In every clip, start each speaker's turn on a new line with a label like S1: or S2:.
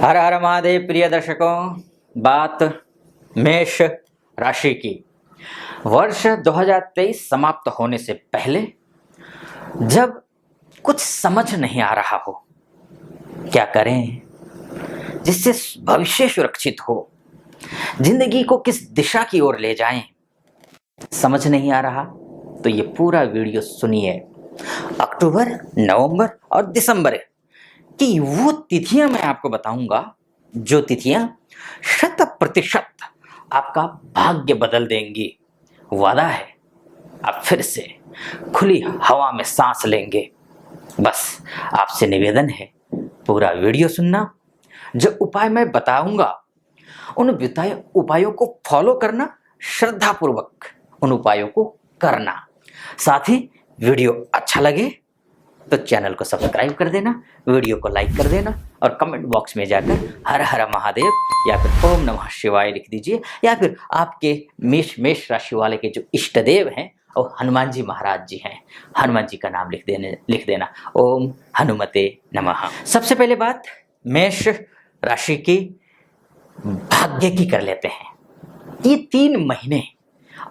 S1: हर हर महादेव। प्रिय दर्शकों, बात मेष राशि की। वर्ष 2023 समाप्त होने से पहले जब कुछ समझ नहीं आ रहा हो, क्या करें जिससे भविष्य सुरक्षित हो, जिंदगी को किस दिशा की ओर ले जाएं, समझ नहीं आ रहा, तो ये पूरा वीडियो सुनिए। अक्टूबर, नवंबर और दिसंबर कि वो तिथियां मैं आपको बताऊंगा, जो तिथियां 100% आपका भाग्य बदल देंगी। वादा है, आप फिर से खुली हवा में सांस लेंगे। बस आपसे निवेदन है, पूरा वीडियो सुनना। जो उपाय मैं बताऊंगा, उन उपायों को फॉलो करना, श्रद्धापूर्वक उन उपायों को करना। साथ ही वीडियो अच्छा लगे तो चैनल को सब्सक्राइब कर देना, वीडियो को लाइक कर देना और कमेंट बॉक्स में जाकर हर हर महादेव या फिर ओम नमः शिवाय लिख दीजिए। या फिर आपके मेष राशि वाले के जो इष्ट देव हैं वो हनुमान जी महाराज जी हैं, हनुमान जी का नाम लिख देना। ओम हनुमते नमः। सबसे पहले बात मेष राशि की भाग्य की कर लेते हैं। ये 3 महीने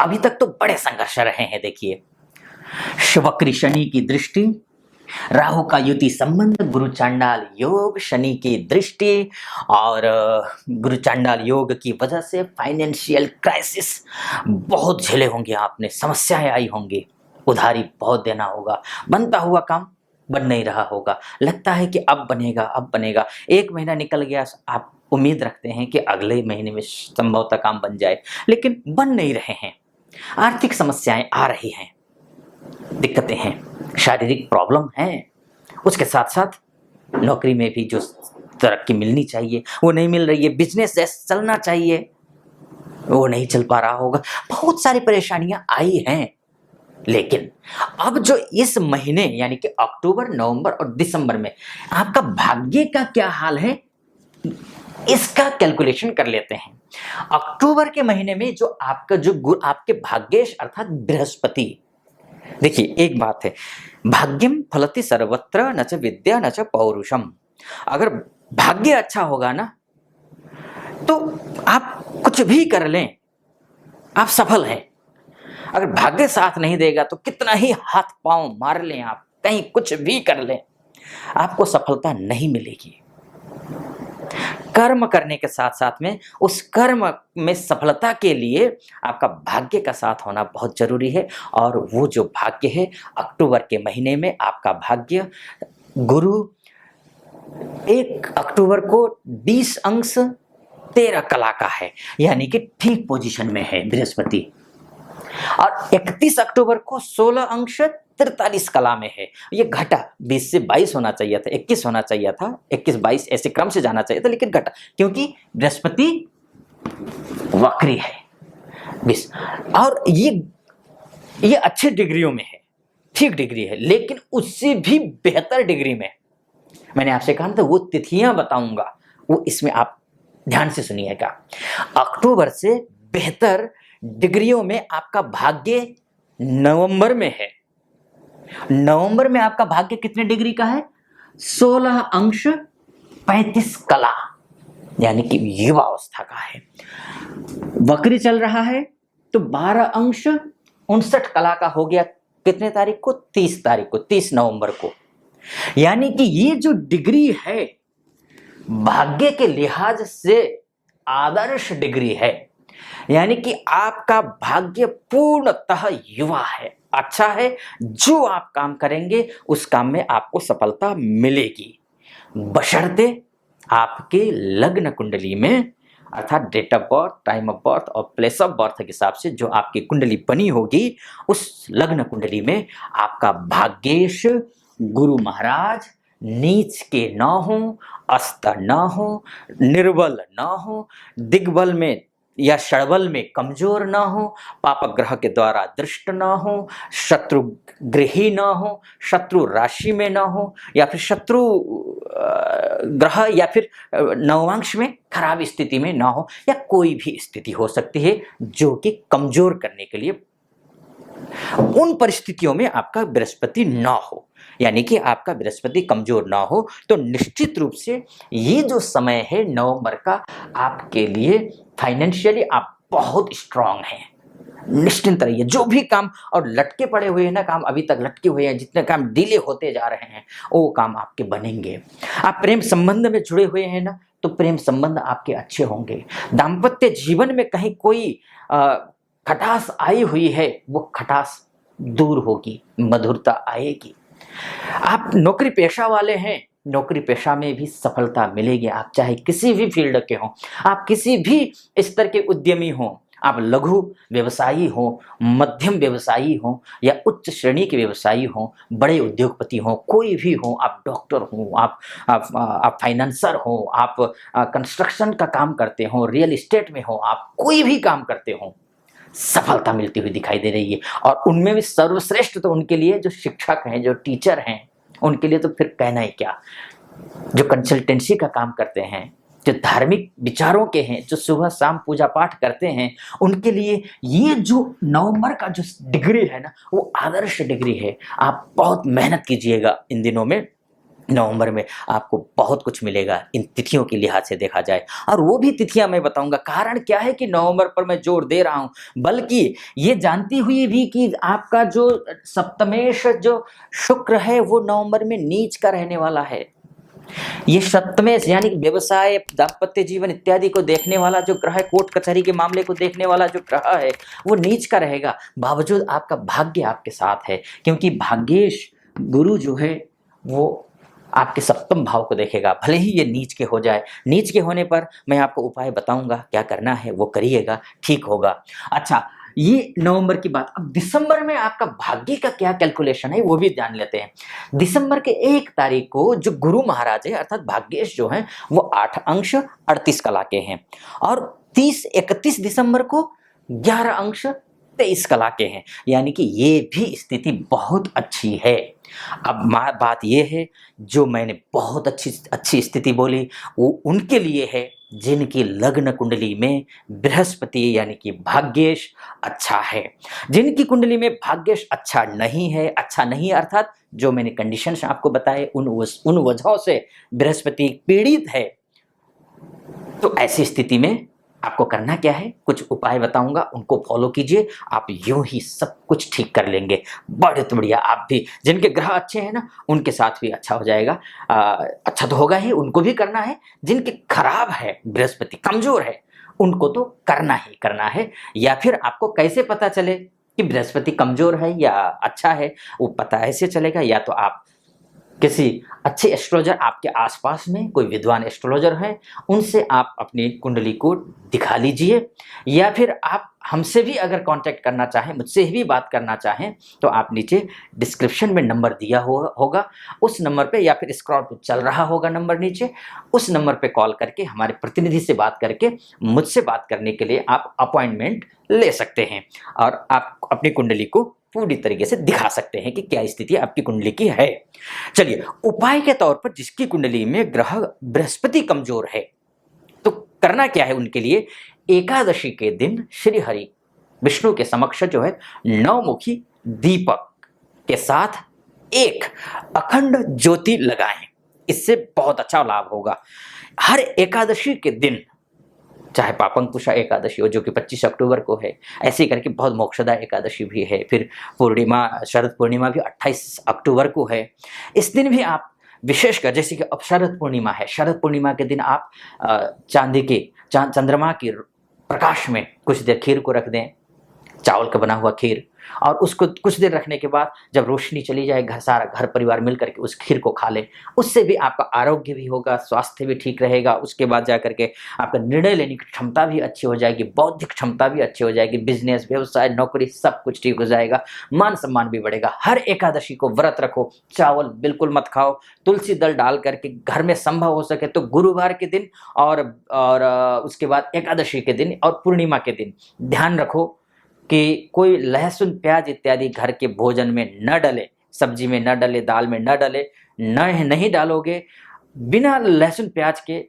S1: अभी तक तो बड़े संघर्ष रहे हैं। देखिए, वक्री शनि की दृष्टि, राहु का युति संबंध, गुरु चांडाल योग, शनि की दृष्टि और गुरु चांडाल योग की वजह से फाइनेंशियल क्राइसिस बहुत झेले होंगे आपने, समस्याएं आई होंगी, उधारी बहुत देना होगा, बनता हुआ काम बन नहीं रहा होगा, लगता है कि अब बनेगा अब बनेगा। 1 महीना निकल गया, आप उम्मीद रखते हैं कि अगले महीने में संभवतः काम बन जाए, लेकिन बन नहीं रहे हैं। आर्थिक समस्याएं आ रही हैं, दिक्कतें हैं, शारीरिक प्रॉब्लम है, उसके साथ साथ नौकरी में भी जो तरक्की मिलनी चाहिए वो नहीं मिल रही है, बिजनेस जैसे चलना चाहिए वो नहीं चल पा रहा होगा, बहुत सारी परेशानियां आई हैं। लेकिन अब जो इस महीने यानी कि अक्टूबर, नवंबर और दिसंबर में आपका भाग्य का क्या हाल है, इसका कैलकुलेशन कर लेते हैं। अक्टूबर के महीने में जो आपका आपके भाग्येश अर्थात बृहस्पति, देखिए एक बात है, भाग्यम फलति सर्वत्र न च विद्या न च पौरुषम। अगर भाग्य अच्छा होगा ना तो आप कुछ भी कर लें, आप सफल हैं। अगर भाग्य साथ नहीं देगा तो कितना ही हाथ पांव मार लें, आप कहीं कुछ भी कर लें, आपको सफलता नहीं मिलेगी। कर्म करने के साथ साथ में उस कर्म में सफलता के लिए आपका भाग्य का साथ होना बहुत जरूरी है। और वो जो भाग्य है, अक्टूबर के महीने में आपका भाग्य गुरु 1 अक्टूबर को 20 अंश 13 कला का है, यानी कि ठीक पोजीशन में है बृहस्पति। और 31 अक्टूबर को 16 अंश 43 कला में है। ये घटा, 20 से 22 होना चाहिए था, 21 होना चाहिए था, 21-22 ऐसे क्रम से जाना चाहिए था, लेकिन घटा क्योंकि बृहस्पति वक्री है 20। और ये अच्छे डिग्रियों में है, ठीक डिग्री है, लेकिन उससे भी बेहतर डिग्री में मैंने आपसे कहा था वो तिथियां बताऊंगा, वो इसमें आप ध्यान से सुनिएगा। अक्टूबर से बेहतर डिग्रियों में आपका भाग्य नवंबर में है। नवंबर में आपका भाग्य कितने डिग्री का है? 16 अंश 35 कला, यानी कि युवा अवस्था का है। वक्री चल रहा है तो 12 अंश 59 कला का हो गया। कितने तारीख को? 30 तारीख को, 30 नवंबर को। यानी कि ये जो डिग्री है भाग्य के लिहाज से आदर्श डिग्री है, यानी कि आपका भाग्य पूर्णतः युवा है, अच्छा है। जो आप काम करेंगे उस काम में आपको सफलता मिलेगी, बशर्ते आपके लग्न कुंडली में अर्थात date of birth, time of birth और प्लेस ऑफ बर्थ के हिसाब से जो आपकी कुंडली बनी होगी, उस लग्न कुंडली में आपका भाग्येश गुरु महाराज नीच के न हो, अस्त न हो, निर्बल न हो, दिग्बल में या षड़बल में कमजोर ना हो, पाप ग्रह के द्वारा दृष्ट ना हो, शत्रु गृही ना हो, शत्रु राशि में ना हो, या फिर शत्रु ग्रह या फिर नवांश में खराब स्थिति में ना हो, या कोई भी स्थिति हो सकती है जो कि कमजोर करने के लिए उन परिस्थितियों में आपका बृहस्पति ना हो, यानी कि आपका बृहस्पति कमजोर ना हो, तो निश्चित रूप से ये जो समय है नवंबर का, आपके लिए फाइनेंशियली आप बहुत स्ट्रांग हैं, निश्चिंत रहिए। जो भी काम और लटके पड़े हुए हैं ना, काम अभी तक लटके हुए हैं, जितने काम डिले होते जा रहे हैं वो काम आपके बनेंगे। आप प्रेम संबंध में जुड़े हुए हैं ना, तो प्रेम संबंध आपके अच्छे होंगे। दाम्पत्य जीवन में कहीं कोई खटास आई हुई है, वो खटास दूर होगी, मधुरता आएगी। आप नौकरी पेशा वाले हैं, नौकरी पेशा में भी सफलता मिलेगी। आप चाहे किसी भी फील्ड के हों, आप किसी भी स्तर के उद्यमी हों, आप लघु व्यवसायी हो, मध्यम व्यवसायी हो, या उच्च श्रेणी के व्यवसायी हो, बड़े उद्योगपति हो, कोई भी हो, आप डॉक्टर हो, आप फाइनेंसर हो, आप कंस्ट्रक्शन का काम करते हो, रियल एस्टेट में हो, आप कोई भी काम करते हो, सफलता मिलती हुई दिखाई दे रही है। और उनमें भी सर्वश्रेष्ठ तो उनके लिए जो शिक्षक हैं, जो टीचर हैं, उनके लिए तो फिर कहना ही क्या। जो कंसल्टेंसी का काम करते हैं, जो धार्मिक विचारों के हैं, जो सुबह शाम पूजा पाठ करते हैं, उनके लिए ये जो नवंबर का जो डिग्री है ना, वो आदर्श डिग्री है। आप बहुत मेहनत कीजिएगा इन दिनों में, नवंबर में आपको बहुत कुछ मिलेगा इन तिथियों के लिहाज से देखा जाए। और वो भी तिथियां मैं बताऊंगा। कारण क्या है कि नवंबर पर मैं जोर दे रहा हूं, बल्कि ये जानती हुई भी कि आपका जो सप्तमेश जो शुक्र है, वो नवंबर में नीच का रहने वाला है। ये सप्तमेश यानी कि व्यवसाय, दाम्पत्य जीवन इत्यादि को देखने वाला जो ग्रह है, कोर्ट कचहरी के मामले को देखने वाला जो ग्रह है, वो नीच का रहेगा। बावजूद आपका भाग्य आपके साथ है, क्योंकि भाग्येश गुरु जो है वो आपके सप्तम भाव को देखेगा, भले ही ये नीच के हो जाए। नीच के होने पर मैं आपको उपाय बताऊंगा, क्या करना है वो करिएगा, ठीक होगा। अच्छा, ये नवंबर की बात। अब दिसंबर में आपका भाग्य का क्या कैलकुलेशन है वो भी जान लेते हैं। दिसंबर के 1 तारीख को जो गुरु महाराज है अर्थात भाग्येश जो है, वो 8 अंश 38 कला के हैं, और 31 दिसंबर को 11 अंश 23 कला के हैं, यानी कि ये भी स्थिति बहुत अच्छी है। अब बात ये है, जो मैंने बहुत अच्छी स्थिति बोली, वो उनके लिए है जिनकी लग्न कुंडली में बृहस्पति यानी कि भाग्येश अच्छा है। जिनकी कुंडली में भाग्येश अच्छा नहीं अर्थात जो मैंने कंडीशंस आपको बताए, उन वजहों से बृहस्पति पीड़ित है, तो ऐसी स्थिति में आपको करना क्या है, कुछ उपाय बताऊंगा, उनको फॉलो कीजिए, आप यूं ही सब कुछ ठीक कर लेंगे। बहुत बढ़िया। आप भी, जिनके ग्रह अच्छे हैं ना, उनके साथ भी अच्छा हो जाएगा। अच्छा तो होगा ही, उनको भी करना है। जिनके खराब है, बृहस्पति कमजोर है, उनको तो करना ही करना है। या फिर आपको कैसे पता चले कि बृहस्पति कमजोर है या अच्छा है, वो पता ऐसे चलेगा, या तो आप किसी अच्छे एस्ट्रोलॉजर, आपके आसपास में कोई विद्वान एस्ट्रोलॉजर हैं, उनसे आप अपनी कुंडली को दिखा लीजिए। या फिर आप हमसे भी अगर कांटेक्ट करना चाहें, मुझसे भी बात करना चाहें, तो आप नीचे डिस्क्रिप्शन में नंबर दिया होगा, उस नंबर पे, या फिर स्क्रॉल पे चल रहा होगा नंबर नीचे, उस नंबर पे कॉल करके हमारे प्रतिनिधि से बात करके मुझसे बात करने के लिए आप अपॉइंटमेंट ले सकते हैं, और आप अपनी कुंडली को पूरी तरीके से दिखा सकते हैं कि क्या स्थिति आपकी कुंडली की है। चलिए, उपाय के तौर पर जिसकी कुंडली में ग्रह बृहस्पति कमजोर है, तो करना क्या है उनके लिए, एकादशी के दिन श्री हरि विष्णु के समक्ष जो है नवमुखी दीपक के साथ एक अखंड ज्योति लगाएं। इससे बहुत अच्छा लाभ होगा। हर एकादशी के दिन, चाहे पापंकुशा एकादशी हो जो कि 25 अक्टूबर को है, ऐसे करके बहुत मोक्षदा एकादशी भी है, फिर पूर्णिमा, शरद पूर्णिमा भी 28 अक्टूबर को है। इस दिन भी आप विशेषकर, जैसे कि अब शरद पूर्णिमा है, शरद पूर्णिमा के दिन आप चंद्रमा की प्रकाश में कुछ देर खीर को रख दें, चावल का बना हुआ खीर, और उसको कुछ देर रखने के बाद जब रोशनी चली जाए, सारा घर परिवार मिल करके उस खीर को खा ले। उससे भी आपका आरोग्य भी होगा, स्वास्थ्य भी ठीक रहेगा। उसके बाद जा करके आपका निर्णय लेने की क्षमता भी अच्छी हो जाएगी, बौद्धिक क्षमता भी अच्छी हो जाएगी, बिजनेस, व्यवसाय, नौकरी सब कुछ ठीक हो जाएगा, मान सम्मान भी बढ़ेगा। हर एकादशी को व्रत रखो, चावल बिल्कुल मत खाओ, तुलसी दल डाल करके घर में संभव हो सके तो गुरुवार के दिन और उसके बाद एकादशी के दिन और पूर्णिमा के दिन ध्यान रखो कि कोई लहसुन प्याज इत्यादि घर के भोजन में न डले, सब्जी में न डले, दाल में न डले, नहीं डालोगे, बिना लहसुन प्याज के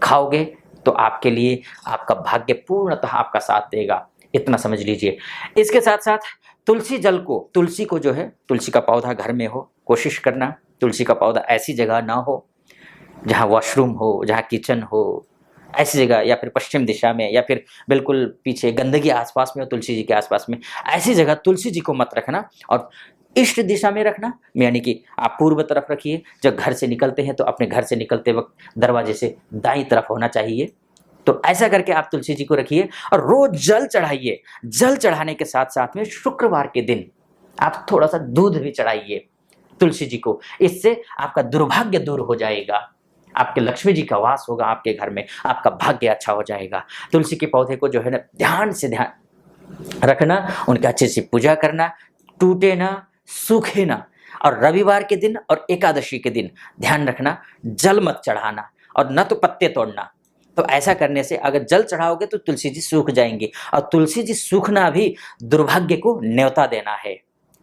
S1: खाओगे तो आपके लिए आपका भाग्य पूर्णतः आपका साथ देगा। इतना समझ लीजिए। इसके साथ साथ तुलसी जल को, तुलसी को जो है, तुलसी का पौधा घर में हो, कोशिश करना तुलसी का पौधा ऐसी जगह ना हो जहाँ वॉशरूम हो, जहाँ किचन हो, ऐसी जगह, या फिर पश्चिम दिशा में, या फिर बिल्कुल पीछे गंदगी आसपास में हो, तुलसी जी के आसपास में, ऐसी जगह तुलसी जी को मत रखना। और इष्ट दिशा में रखना, यानी कि आप पूर्व तरफ रखिए। जब घर से निकलते हैं तो अपने घर से निकलते वक्त दरवाजे से दाईं तरफ होना चाहिए। तो ऐसा करके आप तुलसी जी को रखिए और रोज जल चढ़ाइए। जल चढ़ाने के साथ साथ में शुक्रवार के दिन आप थोड़ा सा दूध भी चढ़ाइए तुलसी जी को। इससे आपका दुर्भाग्य दूर हो जाएगा, आपके लक्ष्मी जी का वास होगा आपके घर में, आपका भाग्य अच्छा हो जाएगा। तुलसी के पौधे को जो है ना ध्यान से ध्यान रखना, उनकी अच्छे से पूजा करना, टूटे ना, सूखे ना। और रविवार के दिन और एकादशी के दिन ध्यान रखना, जल मत चढ़ाना और न तो पत्ते तोड़ना। तो ऐसा करने से अगर जल चढ़ाओगे तो तुलसी जी सूख जाएंगी, और तुलसी जी सूखना भी दुर्भाग्य को न्योता देना है।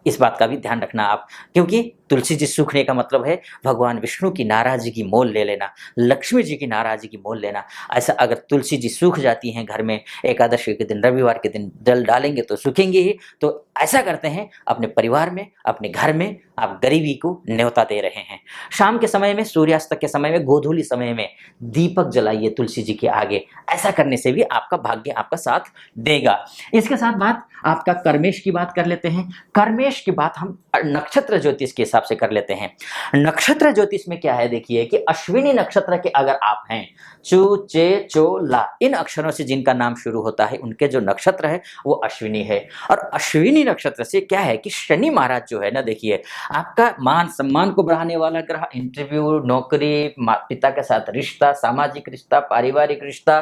S1: इस बात का भी ध्यान रखना आप, क्योंकि तुलसी जी सूखने का मतलब है भगवान विष्णु की नाराजगी मोल ले लेना, लक्ष्मी जी की नाराजगी मोल लेना। ऐसा अगर तुलसी जी सूख जाती हैं घर में, एकादशी के दिन, रविवार के दिन जल डालेंगे तो सूखेंगे ही। तो ऐसा करते हैं अपने परिवार में, अपने घर में आप गरीबी को न्योता दे रहे हैं। शाम के समय में, सूर्यास्त के समय में, गोधूली समय में दीपक जलाइए तुलसी जी के आगे। ऐसा करने से भी आपका भाग्य आपका साथ देगा। इसके साथ बात आपका कर्मेश की बात कर लेते हैं। कर्मेश की बात हम नक्षत्र ज्योतिष के हिसाब से कर लेते हैं। नक्षत्र ज्योतिष में क्या है, देखिए कि अश्विनी नक्षत्र के अगर आप हैं, चू, चे, चो, ला, इन अक्षरों से जिनका नाम शुरू होता है उनके जो नक्षत्र है वो अश्विनी है। और अश्विनी नक्षत्र से क्या है कि शनि महाराज जो है ना, देखिए आपका मान सम्मान को बढ़ाने वाला ग्रह, इंटरव्यू, नौकरी, पिता के साथ रिश्ता, सामाजिक रिश्ता, पारिवारिक रिश्ता,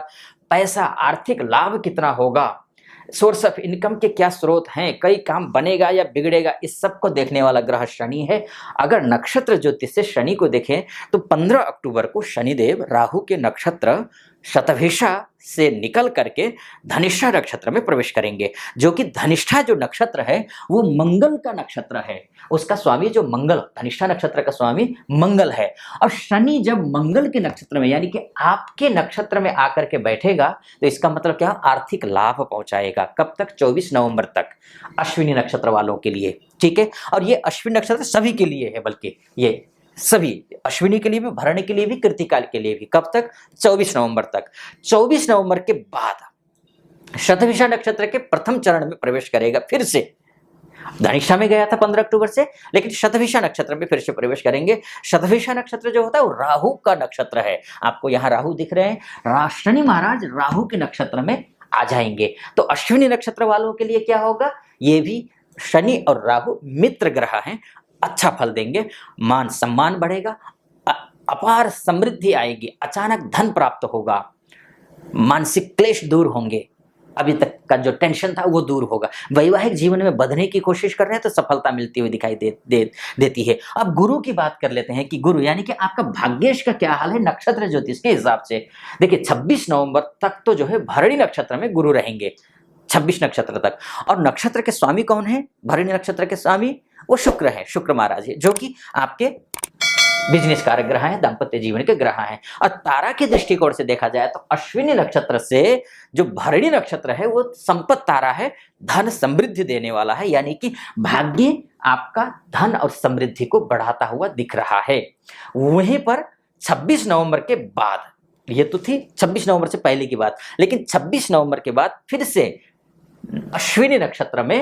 S1: पैसा, आर्थिक लाभ कितना होगा, सोर्स ऑफ इनकम के क्या स्रोत हैं, कई काम बनेगा या बिगड़ेगा, इस सब को देखने वाला ग्रह शनि है। अगर नक्षत्र ज्योतिष से शनि को देखें तो 15 अक्टूबर को शनिदेव राहु के नक्षत्र शतभिषा से निकल करके धनिष्ठा नक्षत्र में प्रवेश करेंगे, जो कि धनिष्ठा जो नक्षत्र है वो मंगल का नक्षत्र है। उसका स्वामी जो मंगल, धनिष्ठा नक्षत्र का स्वामी मंगल है। और शनि जब मंगल के नक्षत्र में, यानी कि आपके नक्षत्र में आकर के बैठेगा तो इसका मतलब क्या, आर्थिक लाभ पहुंचाएगा। कब तक? 24 नवंबर तक, अश्विनी नक्षत्र वालों के लिए। ठीक है, और ये अश्विनी नक्षत्र सभी के लिए है, बल्कि ये सभी, अश्विनी के लिए भी, भरणी के लिए भी, कृतिका के लिए भी। कब तक? 24 नवंबर तक। 24 नवंबर के बाद शतभिषा नक्षत्र के प्रथम चरण में प्रवेश करेगा फिर से। धनिष्ठा में गया था 15 अक्टूबर से, लेकिन शतभिषा नक्षत्र में फिर से प्रवेश करेंगे। शतभिषा नक्षत्र जो होता है वो राहु का नक्षत्र है। आपको यहाँ राहु दिख रहे हैं, शनि महाराज राहु के नक्षत्र में आ जाएंगे। तो अश्विनी नक्षत्र वालों के लिए क्या होगा, ये भी शनि और राहु मित्र ग्रह हैं, अच्छा फल देंगे। मान सम्मान बढ़ेगा, अपार समृद्धि आएगी, अचानक धन प्राप्त होगा, मानसिक क्लेश दूर होंगे, अभी तक का जो टेंशन था वो दूर होगा। वैवाहिक जीवन में बढ़ने की कोशिश कर रहे हैं तो सफलता मिलती हुई दिखाई देती है। अब गुरु की बात कर लेते हैं कि गुरु यानी कि आपका भाग्येश का क्या हाल है नक्षत्र ज्योतिष के हिसाब से। देखिए 26 नवंबर तक तो जो है भरणी नक्षत्र में गुरु रहेंगे, 26 नक्षत्र तक। और नक्षत्र के स्वामी कौन है? भरणी नक्षत्र के स्वामी वो शुक्र है, शुक्र महाराज है, जो कि आपके बिजनेस कारक ग्रह है, दाम्पत्य जीवन के ग्रह हैं। और तारा के दृष्टिकोण से देखा जाए तो अश्विनी नक्षत्र से जो भरणी नक्षत्र है वो संपत्ति तारा है, धन समृद्धि देने वाला है, यानी कि भाग्य आपका धन और समृद्धि को बढ़ाता हुआ दिख रहा है। वहीं पर 26 नवंबर के बाद, ये तो थी 26 नवंबर से पहले की बात, लेकिन 26 नवंबर के बाद फिर से अश्विनी नक्षत्र में,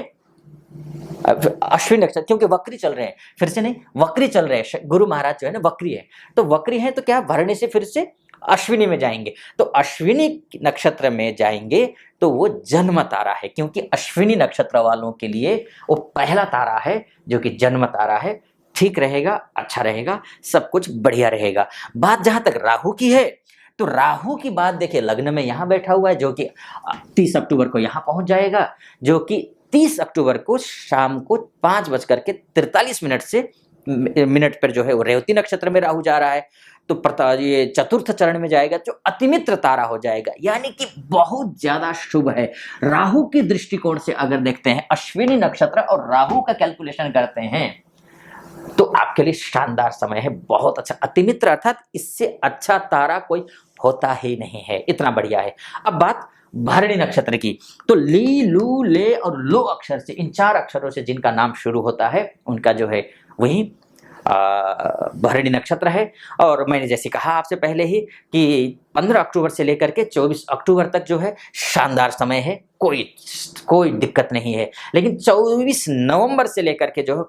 S1: अश्विनी नक्षत्र क्योंकि वक्री चल रहे हैं, फिर से नहीं वक्री चल रहे हैं, गुरु महाराज जो है ना वक्री है, तो वक्री है तो क्या भरणी से फिर से अश्विनी में जाएंगे। तो अश्विनी नक्षत्र में जाएंगे तो वो जन्म तारा है, क्योंकि अश्विनी नक्षत्र वालों के लिए वो पहला तारा है जो कि जन्म तारा है। ठीक रहेगा, अच्छा रहेगा, सब कुछ बढ़िया रहेगा। बात जहां तक राहु की है तो राहु की बात देखिए, लग्न में यहां बैठा हुआ है जो कि 30 अक्टूबर को यहां पहुंच जाएगा, जो कि 30 अक्टूबर को शाम को 5:43 से मिनट पर जो है वो रेवती नक्षत्र में राहु जा रहा है। तो ये चतुर्थ चरण में जाएगा जो अतिमित्र तारा हो जाएगा, यानी कि बहुत ज्यादा शुभ है। राहु के दृष्टिकोण से अगर देखते हैं, अश्विनी नक्षत्र और राहु का कैलकुलेशन करते हैं तो आपके लिए शानदार समय है, बहुत अच्छा। अतिमित्र अर्थात इससे अच्छा तारा कोई होता ही नहीं है, इतना बढ़िया है। अब बात भरणी नक्षत्र की। तो ली, लू, ले और लो अक्षर से, इन 4 अक्षरों से जिनका नाम शुरू होता है उनका जो है वही भरणी नक्षत्र है। और मैंने जैसे कहा आपसे पहले ही कि 15 अक्टूबर से लेकर के 24 अक्टूबर तक जो है शानदार समय है, कोई दिक्कत नहीं है। लेकिन 24 नवंबर से लेकर के जो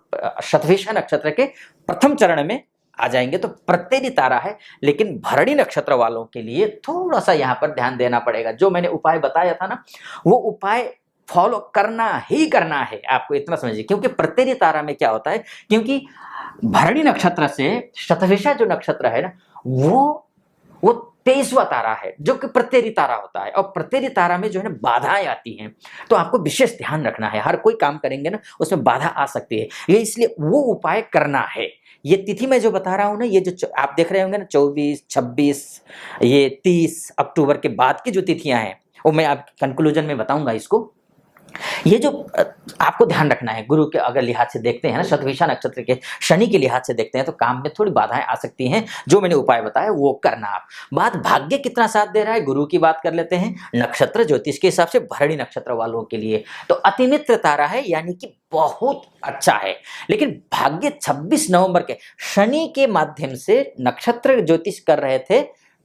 S1: शतभिषा नक्षत्र के प्रथम चरण में आ जाएंगे तो प्रत्येरी तारा है। लेकिन भरणी नक्षत्र वालों के लिए थोड़ा सा यहाँ पर ध्यान देना पड़ेगा। जो मैंने उपाय बताया था ना, वो उपाय फॉलो करना ही करना है, आपको इतना समझिए। क्योंकि प्रत्येरी तारा में क्या होता है, क्योंकि भरणी नक्षत्र से शतभिषा जो नक्षत्र है ना, वो 23वां तारा है जो कि प्रत्येरी तारा होता है। और प्रत्येरी तारा में जो है ना बाधाएं आती हैं, तो आपको विशेष ध्यान रखना है। हर कोई काम करेंगे ना, उसमें बाधा आ सकती है, ये इसलिए वो उपाय करना है। ये तिथि मैं जो बता रहा हूं ना, ये जो आप देख रहे होंगे ना 24, 26, ये 30 अक्टूबर के बाद की जो तिथियां हैं, वो मैं आप कंक्लूजन में बताऊंगा इसको। ये जो आपको ध्यान रखना है, गुरु के अगर लिहाज से देखते हैं ना, शतभिषा नक्षत्र के शनि के लिहाज से देखते हैं तो काम में थोड़ी बाधाएं आ सकती हैं। जो मैंने उपाय बताया वो करना आप। बात भाग्य कितना साथ दे रहा है, गुरु की बात कर लेते हैं। नक्षत्र ज्योतिष के हिसाब से भरणी नक्षत्र वालों के लिए तो अतिमित्र तारा है, यानी कि बहुत अच्छा है। लेकिन भाग्य 26 नवंबर के शनि के माध्यम से नक्षत्र ज्योतिष कर रहे थे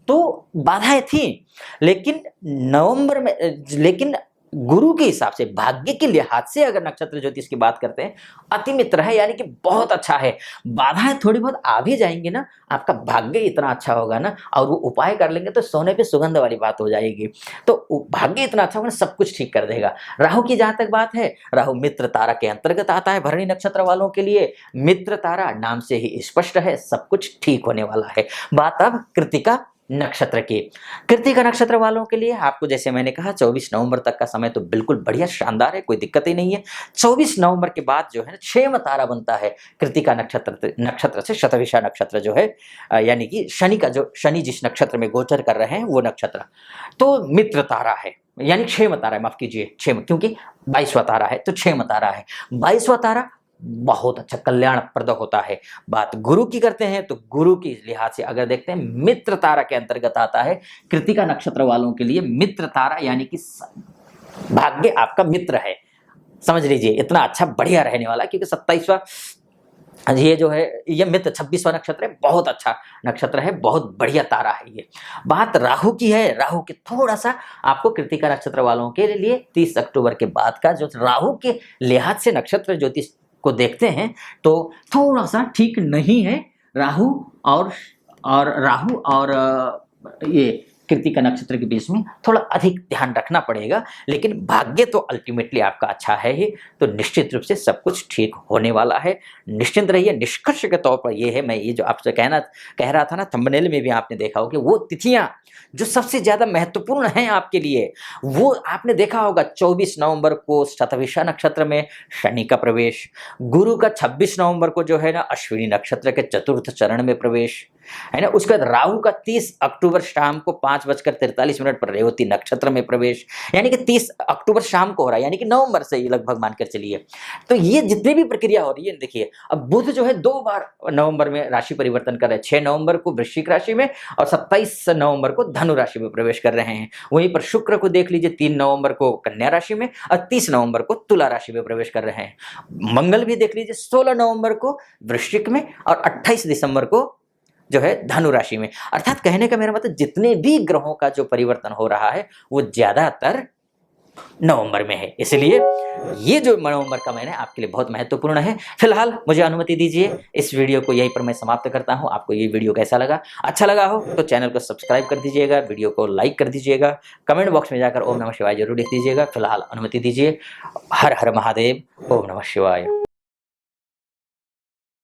S1: तो बाधाएं थी, लेकिन नवंबर में, लेकिन गुरु के हिसाब से भाग्य के लिहाज से अगर नक्षत्र ज्योतिष की बात करते हैं, अति मित्र है, यानी कि बहुत अच्छा है। बाधाएं थोड़ी बहुत आ भी जाएंगी ना, आपका भाग्य इतना अच्छा होगा ना, और वो उपाय कर लेंगे तो सोने पे सुगंध वाली बात हो जाएगी। तो भाग्य इतना अच्छा होगा ना, सब कुछ ठीक कर देगा। राहु की जहां तक बात है, राहु मित्र तारा के अंतर्गत आता है भरणी नक्षत्र वालों के लिए। मित्र तारा नाम से ही स्पष्ट है, सब कुछ ठीक होने वाला है। बात अब कृतिका नक्षत्र की। कृतिका नक्षत्र वालों के लिए आपको जैसे मैंने कहा 24 नवंबर तक का समय तो बिल्कुल बढ़िया शानदार है, कोई दिक्कत ही नहीं है। 24 नवंबर के बाद जो है क्षेम तारा बनता है कृतिका नक्षत्र से शतभिषा नक्षत्र जो है, यानी कि शनि का जो शनि जिस नक्षत्र में गोचर कर रहे हैं वो नक्षत्र तो मित्र तारा है, यानी क्षेम तारा है, माफ कीजिए क्षेम, क्योंकि 22वां तारा है तो क्षेम तारा है। 22वां तारा बहुत अच्छा कल्याणप्रद होता है। बात गुरु की करते हैं तो गुरु की लिहाज से अगर देखते हैं, मित्र तारा के अंतर्गत आता है कृतिका नक्षत्र वालों के लिए। मित्र तारा यानी कि भाग्य आपका मित्र है, समझ लीजिए इतना अच्छा बढ़िया रहने वाला है। क्योंकि 27वां ये जो है ये मित्र 26वां नक्षत्र है, बहुत अच्छा नक्षत्र है, बहुत बढ़िया तारा है ये। बात राहु की है, राहु के थोड़ा सा आपको कृतिका नक्षत्र वालों के लिए 30 अक्टूबर के बाद का जो राहु के लिहाज से नक्षत्र ज्योतिष को देखते हैं तो थोड़ा सा ठीक नहीं है। राहु और ये कृतिका नक्षत्र के बीच में थोड़ा अधिक ध्यान रखना पड़ेगा। लेकिन भाग्य तो अल्टीमेटली आपका अच्छा है ही, तो निश्चित रूप से सब कुछ ठीक होने वाला है। निश्चिंत रहिए। निष्कर्ष के तौर पर ये है, मैं ये जो आपसे कह रहा था ना, थंबनेल में भी आपने देखा होगा कि वो तिथियां जो सबसे ज्यादा महत्वपूर्ण हैं आपके लिए, वो आपने देखा होगा 24 नवंबर को शतभिषा नक्षत्र में शनि का प्रवेश, गुरु का 26 नवंबर को जो है ना अश्विनी नक्षत्र के चतुर्थ चरण में प्रवेश है ना। उसके बाद राहु का 30 अक्टूबर शाम को 5:43 पर रेवती नक्षत्र में प्रवेश, यानी कि 30 अक्टूबर शाम को हो रहा है, यानी कि नवंबर से ही लगभग मानकर चलिए। तो ये जितनी भी प्रक्रिया हो रही है, देखिए अब बुध जो है 2 बार नवंबर में राशि परिवर्तन कर रहे हैं, 6 नवंबर को वृश्चिक राशि में और 27 नवंबर को धनु राशि में प्रवेश कर रहे हैं। वहीं पर शुक्र को देख लीजिए 3 नवंबर को कन्या राशि में और 30 नवंबर को तुला राशि में प्रवेश कर रहे हैं। मंगल भी देख लीजिए 16 नवंबर को वृश्चिक में और 28 दिसंबर को जो है धनु राशि में। अर्थात कहने का मेरा मतलब जितने भी ग्रहों का जो परिवर्तन हो रहा है वो ज्यादातर नवंबर में है, इसलिए ये जो नवंबर का महीना आपके लिए बहुत महत्वपूर्ण है। फिलहाल मुझे अनुमति दीजिए, इस वीडियो को यहीं पर मैं समाप्त करता हूं। आपको ये वीडियो कैसा लगा? अच्छा लगा हो तो चैनल को सब्सक्राइब कर दीजिएगा, वीडियो को लाइक कर दीजिएगा, कमेंट बॉक्स में जाकर ओम नमः शिवाय जरूर लिख दीजिएगा। फिलहाल अनुमति दीजिए। हर हर महादेव, ओम नमः शिवाय।